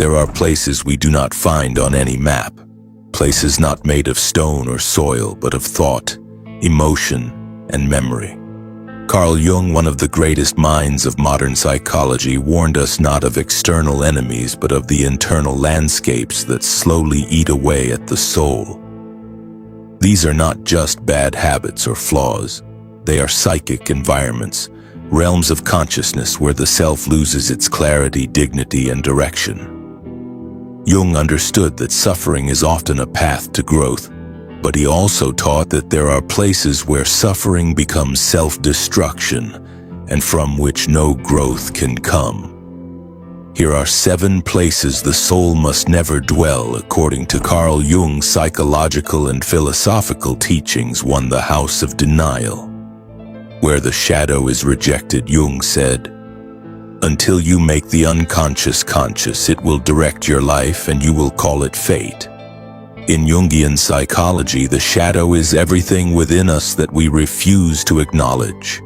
There are places we do not find on any map, places not made of stone or soil, but of thought, emotion, and memory. Carl Jung, one of the greatest minds of modern psychology, warned us not of external enemies, but of the internal landscapes that slowly eat away at the soul. These are not just bad habits or flaws. They are psychic environments, realms of consciousness where the self loses its clarity, dignity, and direction. Jung understood that suffering is often a path to growth, but he also taught that there are places where suffering becomes self-destruction and from which no growth can come. Here are 7 places the soul must never dwell according to Carl Jung's psychological and philosophical teachings. 1. The house of denial. Where the shadow is rejected, Jung said, "Until you make the unconscious conscious, it will direct your life and you will call it fate." In Jungian psychology, the shadow is everything within us that we refuse to acknowledge.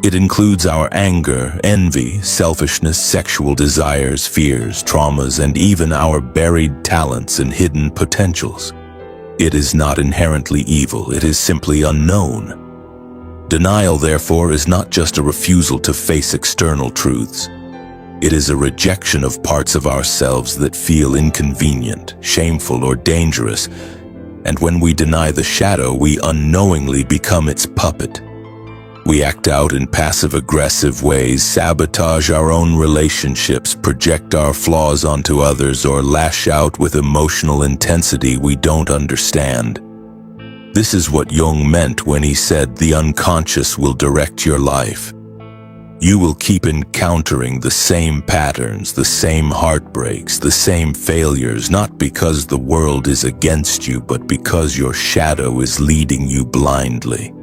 It includes our anger, envy, selfishness, sexual desires, fears, traumas, and even our buried talents and hidden potentials. It is not inherently evil, it is simply unknown. Denial, therefore, is not just a refusal to face external truths. It is a rejection of parts of ourselves that feel inconvenient, shameful, or dangerous. And when we deny the shadow, we unknowingly become its puppet. We act out in passive-aggressive ways, sabotage our own relationships, project our flaws onto others, or lash out with emotional intensity we don't understand. This is what Jung meant when he said the unconscious will direct your life. You will keep encountering the same patterns, the same heartbreaks, the same failures, not because the world is against you, but because your shadow is leading you blindly.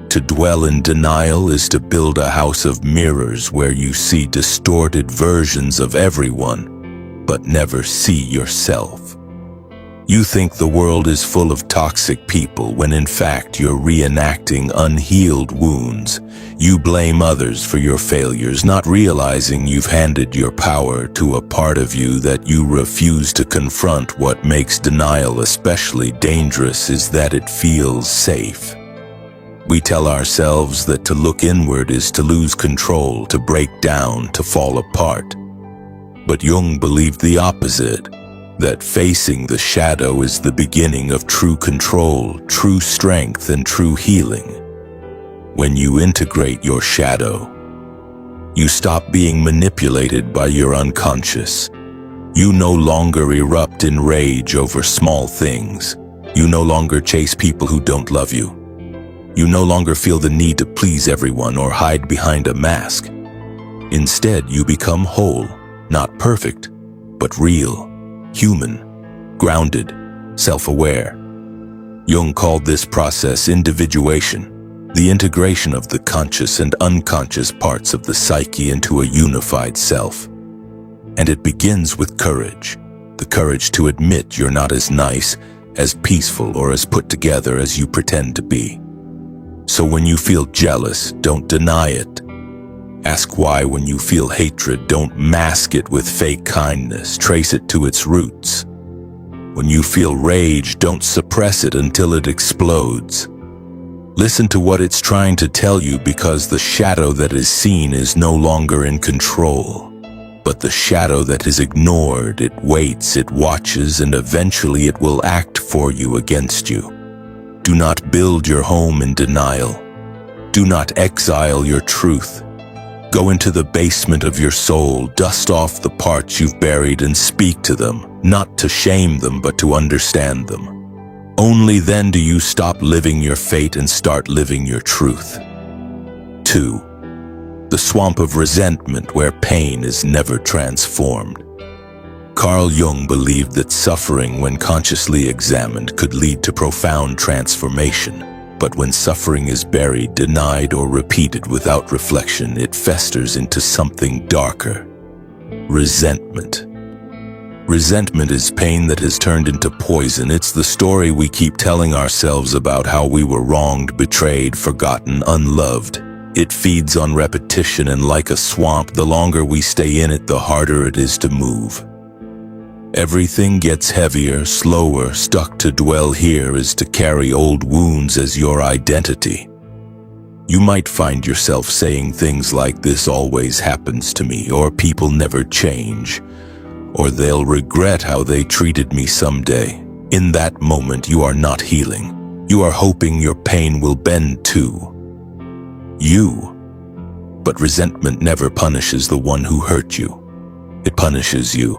To dwell in denial is to build a house of mirrors where you see distorted versions of everyone, but never see yourself. You think the world is full of toxic people when in fact you're reenacting unhealed wounds. You blame others for your failures, not realizing you've handed your power to a part of you that you refuse to confront. What makes denial especially dangerous is that it feels safe. We tell ourselves that to look inward is to lose control, to break down, to fall apart. But Jung believed the opposite. That facing the shadow is the beginning of true control, true strength, and true healing. When you integrate your shadow, you stop being manipulated by your unconscious. You no longer erupt in rage over small things. You no longer chase people who don't love you. You no longer feel the need to please everyone or hide behind a mask. Instead, you become whole, not perfect, but real. Human, grounded, self-aware. Jung called this process individuation, the integration of the conscious and unconscious parts of the psyche into a unified self. And it begins with courage, the courage to admit you're not as nice, as peaceful, or as put together as you pretend to be. So when you feel jealous, don't deny it. Ask why. When you feel hatred, don't mask it with fake kindness. Trace it to its roots. When you feel rage, don't suppress it until it explodes. Listen to what it's trying to tell you, because the shadow that is seen is no longer in control. But the shadow that is ignored, it waits, it watches, and eventually it will act for you, against you. Do not build your home in denial. Do not exile your truth. Go into the basement of your soul, dust off the parts you've buried and speak to them, not to shame them, but to understand them. Only then do you stop living your fate and start living your truth. 2. The swamp of resentment, where pain is never transformed. Carl Jung believed that suffering, when consciously examined, could lead to profound transformation. But when suffering is buried, denied, or repeated without reflection, it festers into something darker. Resentment. Resentment is pain that has turned into poison. It's the story we keep telling ourselves about how we were wronged, betrayed, forgotten, unloved. It feeds on repetition, and like a swamp, the longer we stay in it, the harder it is to move. Everything gets heavier, slower. Stuck to dwell here is to carry old wounds as your identity. You might find yourself saying things like, "This always happens to me," or "People never change," or "They'll regret how they treated me someday." In that moment, you are not healing. You are hoping your pain will bend to you. But resentment never punishes the one who hurt you. It punishes you.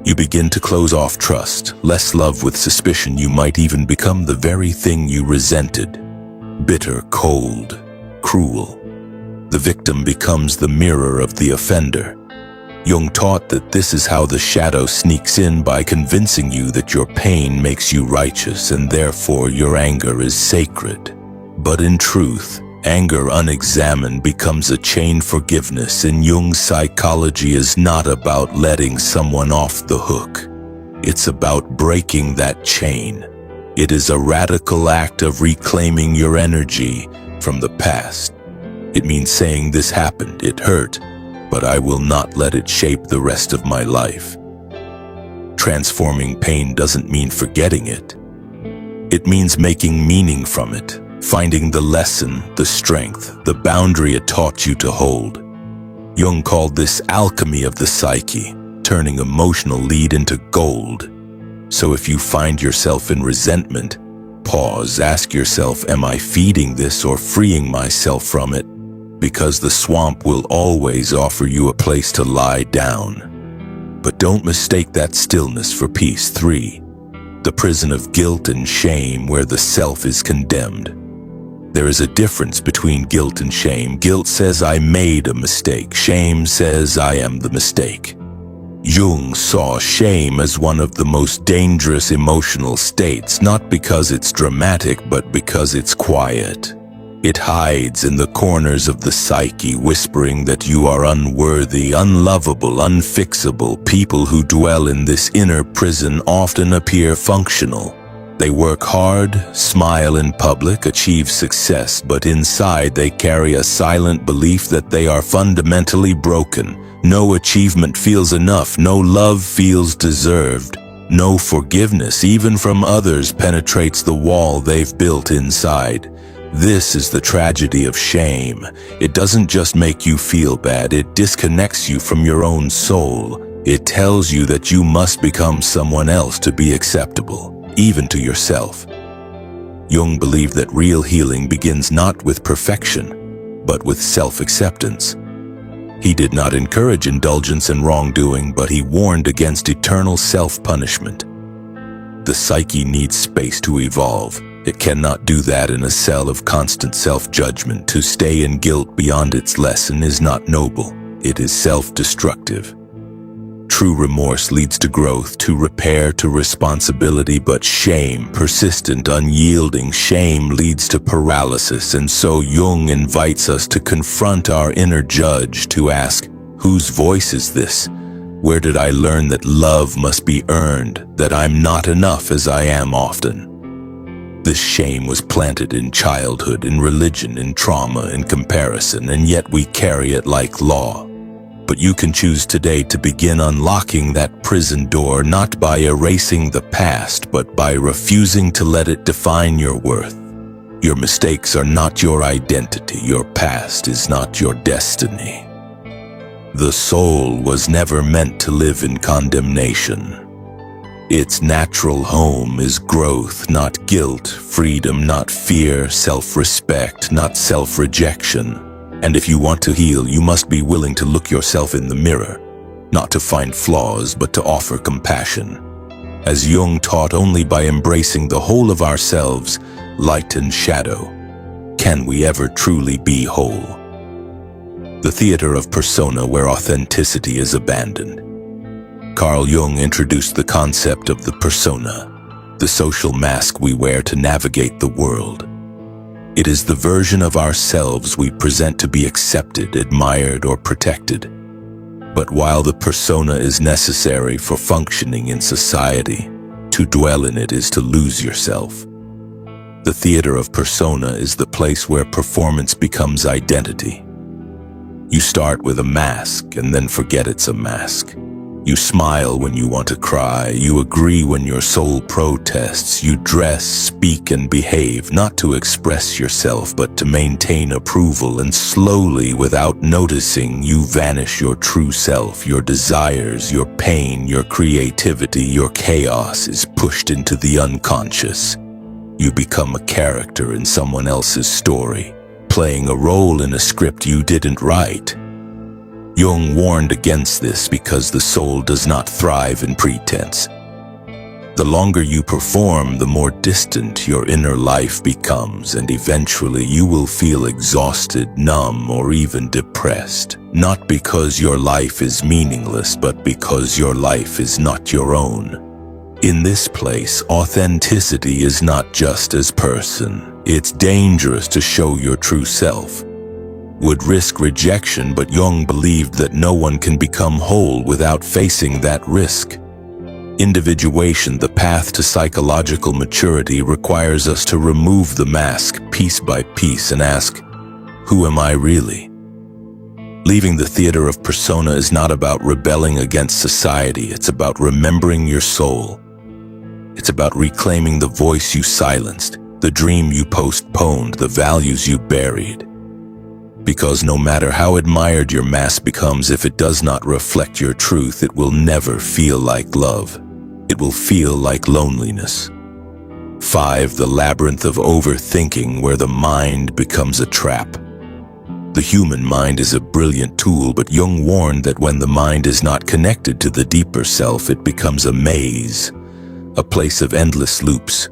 You begin to close off trust, less love with suspicion. You might even become the very thing you resented. Bitter, cold, cruel. The victim becomes the mirror of the offender. Jung taught that this is how the shadow sneaks in, by convincing you that your pain makes you righteous and therefore your anger is sacred. But in truth, anger unexamined becomes a chain. Forgiveness in Jung's psychology is not about letting someone off the hook. It's about breaking that chain. It is a radical act of reclaiming your energy from the past. It means saying, "This happened, it hurt, but I will not let it shape the rest of my life." Transforming pain doesn't mean forgetting it. It means making meaning from it, finding the lesson, the strength, the boundary it taught you to hold. Jung called this alchemy of the psyche, turning emotional lead into gold. So if you find yourself in resentment, pause, ask yourself, am I feeding this or freeing myself from it? Because the swamp will always offer you a place to lie down. But don't mistake that stillness for peace. 3. The prison of guilt and shame, where the self is condemned. There is a difference between guilt and shame. Guilt says I made a mistake. Shame says I am the mistake. Jung saw shame as one of the most dangerous emotional states, not because it's dramatic, but because it's quiet. It hides in the corners of the psyche, whispering that you are unworthy, unlovable, unfixable. People who dwell in this inner prison often appear functional. They work hard, smile in public, achieve success, but inside they carry a silent belief that they are fundamentally broken. No achievement feels enough, no love feels deserved, no forgiveness, even from others, penetrates the wall they've built inside. This is the tragedy of shame. It doesn't just make you feel bad, it disconnects you from your own soul. It tells you that you must become someone else to be acceptable, even to yourself. Jung believed that real healing begins not with perfection, but with self-acceptance. He did not encourage indulgence and wrongdoing, but he warned against eternal self-punishment. The psyche needs space to evolve. It cannot do that in a cell of constant self-judgment. To stay in guilt beyond its lesson is not noble. It is self-destructive. True remorse leads to growth, to repair, to responsibility, but shame, persistent, unyielding shame, leads to paralysis. And so Jung invites us to confront our inner judge, to ask, whose voice is this? Where did I learn that love must be earned, that I'm not enough as I am often? This shame was planted in childhood, in religion, in trauma, in comparison, and yet we carry it like law. But you can choose today to begin unlocking that prison door, not by erasing the past, but by refusing to let it define your worth. Your mistakes are not your identity. Your past is not your destiny. The soul was never meant to live in condemnation. Its natural home is growth, not guilt, freedom, not fear, self-respect, not self-rejection. And if you want to heal, you must be willing to look yourself in the mirror, not to find flaws, but to offer compassion. As Jung taught, only by embracing the whole of ourselves, light and shadow, can we ever truly be whole. The theater of persona, where authenticity is abandoned. Carl Jung introduced the concept of the persona, the social mask we wear to navigate the world. It is the version of ourselves we present to be accepted, admired, or protected. But while the persona is necessary for functioning in society, to dwell in it is to lose yourself. The theater of persona is the place where performance becomes identity. You start with a mask and then forget it's a mask. You smile when you want to cry. You agree when your soul protests. You dress, speak, and behave, not to express yourself, but to maintain approval. And slowly, without noticing, you vanish your true self. Your desires, your pain, your creativity, your chaos is pushed into the unconscious. You become a character in someone else's story, playing a role in a script you didn't write. Jung warned against this because the soul does not thrive in pretense. The longer you perform, the more distant your inner life becomes, and eventually you will feel exhausted, numb, or even depressed. Not because your life is meaningless, but because your life is not your own. In this place, authenticity is not just as person. It's dangerous to show your true self. Would risk rejection, but Jung believed that no one can become whole without facing that risk. Individuation, the path to psychological maturity, requires us to remove the mask piece by piece and ask, who am I really? Leaving the theater of persona is not about rebelling against society. It's about remembering your soul. It's about reclaiming the voice you silenced, the dream you postponed, the values you buried. Because no matter how admired your mask becomes, if it does not reflect your truth, it will never feel like love. It will feel like loneliness. 5. The labyrinth of overthinking, where the mind becomes a trap. The human mind is a brilliant tool, but Jung warned that when the mind is not connected to the deeper self, it becomes a maze, a place of endless loops,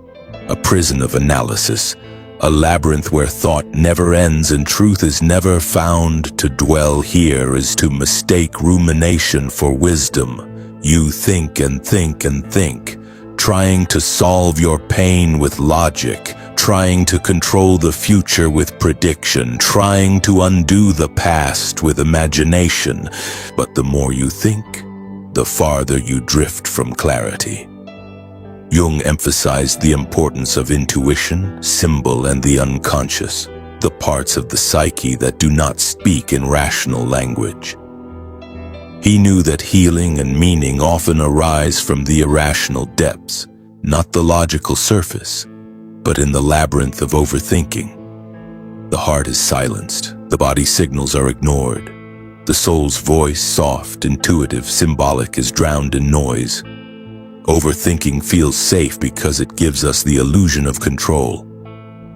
a prison of analysis, a labyrinth where thought never ends and truth is never found. To dwell here is to mistake rumination for wisdom. You think and think and think, trying to solve your pain with logic, trying to control the future with prediction, trying to undo the past with imagination. But the more you think, the farther you drift from clarity. Jung emphasized the importance of intuition, symbol, and the unconscious, the parts of the psyche that do not speak in rational language. He knew that healing and meaning often arise from the irrational depths, not the logical surface, but in the labyrinth of overthinking. The heart is silenced, the body's signals are ignored, the soul's voice, soft, intuitive, symbolic, is drowned in noise. Overthinking feels safe because it gives us the illusion of control.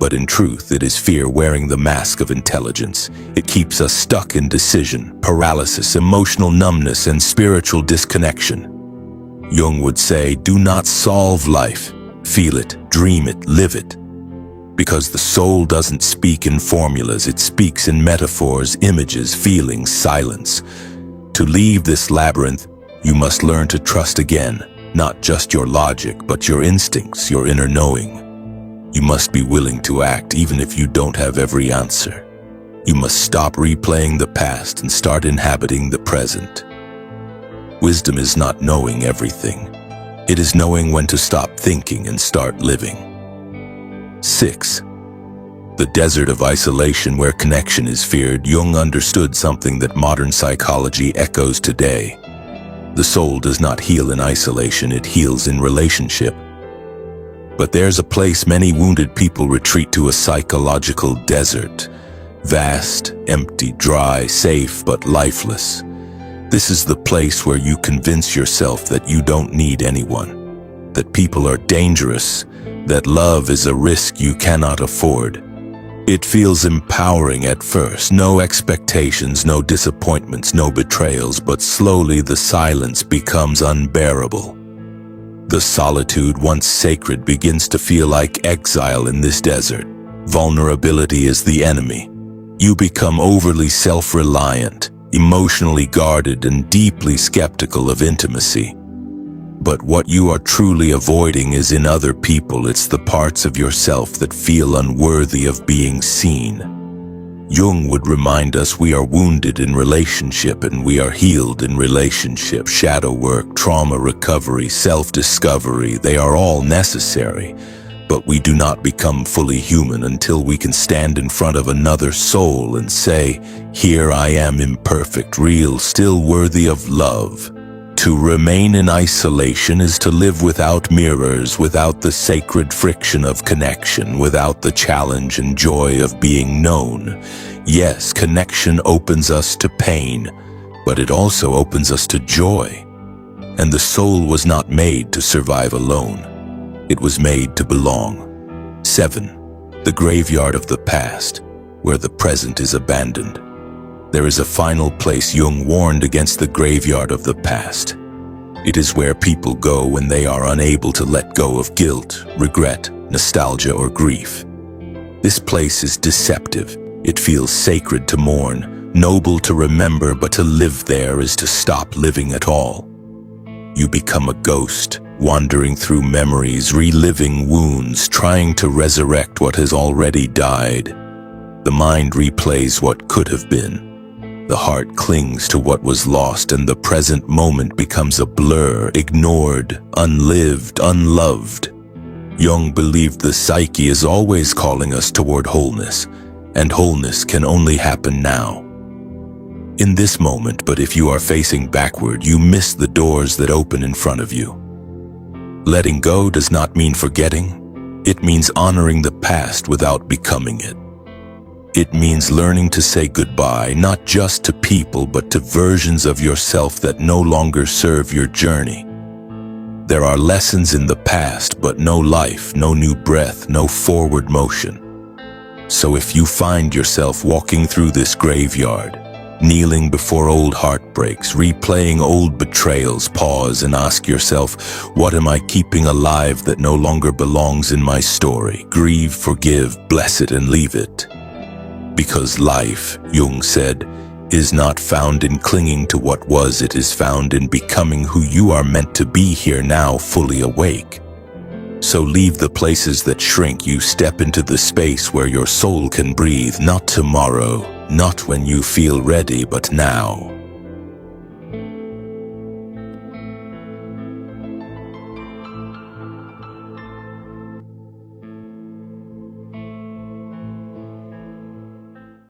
But in truth, it is fear wearing the mask of intelligence. It keeps us stuck in decision, paralysis, emotional numbness, and spiritual disconnection. Jung would say, do not solve life. Feel it, dream it, live it. Because the soul doesn't speak in formulas, it speaks in metaphors, images, feelings, silence. To leave this labyrinth, you must learn to trust again. Not just your logic, but your instincts, your inner knowing. You must be willing to act even if you don't have every answer. You must stop replaying the past and start inhabiting the present. Wisdom is not knowing everything. It is knowing when to stop thinking and start living. 6. The desert of isolation, where connection is feared. Jung understood something that modern psychology echoes today. The soul does not heal in isolation, it heals in relationship. But there's a place many wounded people retreat to, a psychological desert. Vast, empty, dry, safe, but lifeless. This is the place where you convince yourself that you don't need anyone, that people are dangerous, that love is a risk you cannot afford. It feels empowering at first, no expectations, no disappointments, no betrayals, but slowly the silence becomes unbearable. The solitude, once sacred, begins to feel like exile in this desert. Vulnerability is the enemy. You become overly self-reliant, emotionally guarded, and deeply skeptical of intimacy. But what you are truly avoiding is in other people. It's the parts of yourself that feel unworthy of being seen. Jung would remind us we are wounded in relationship and we are healed in relationship. Shadow work, trauma recovery, self-discovery, they are all necessary. But we do not become fully human until we can stand in front of another soul and say, here I am, imperfect, real, still worthy of love. To remain in isolation is to live without mirrors, without the sacred friction of connection, without the challenge and joy of being known. Yes, connection opens us to pain, but it also opens us to joy. And the soul was not made to survive alone. It was made to belong. 7. The graveyard of the past, where the present is abandoned. There is a final place Jung warned against: the graveyard of the past. It is where people go when they are unable to let go of guilt, regret, nostalgia, or grief. This place is deceptive. It feels sacred to mourn, noble to remember, but to live there is to stop living at all. You become a ghost, wandering through memories, reliving wounds, trying to resurrect what has already died. The mind replays what could have been. The heart clings to what was lost, and the present moment becomes a blur, ignored, unlived, unloved. Jung believed the psyche is always calling us toward wholeness, and wholeness can only happen now. In this moment, but if you are facing backward, you miss the doors that open in front of you. Letting go does not mean forgetting. It means honoring the past without becoming it. It means learning to say goodbye, not just to people, but to versions of yourself that no longer serve your journey. There are lessons in the past, but no life, no new breath, no forward motion. So if you find yourself walking through this graveyard, kneeling before old heartbreaks, replaying old betrayals, pause and ask yourself, what am I keeping alive that no longer belongs in my story? Grieve, forgive, bless it, and leave it. Because life, Jung said, is not found in clinging to what was, it is found in becoming who you are meant to be here now, fully awake. So leave the places that shrink you, step into the space where your soul can breathe, not tomorrow, not when you feel ready, but now.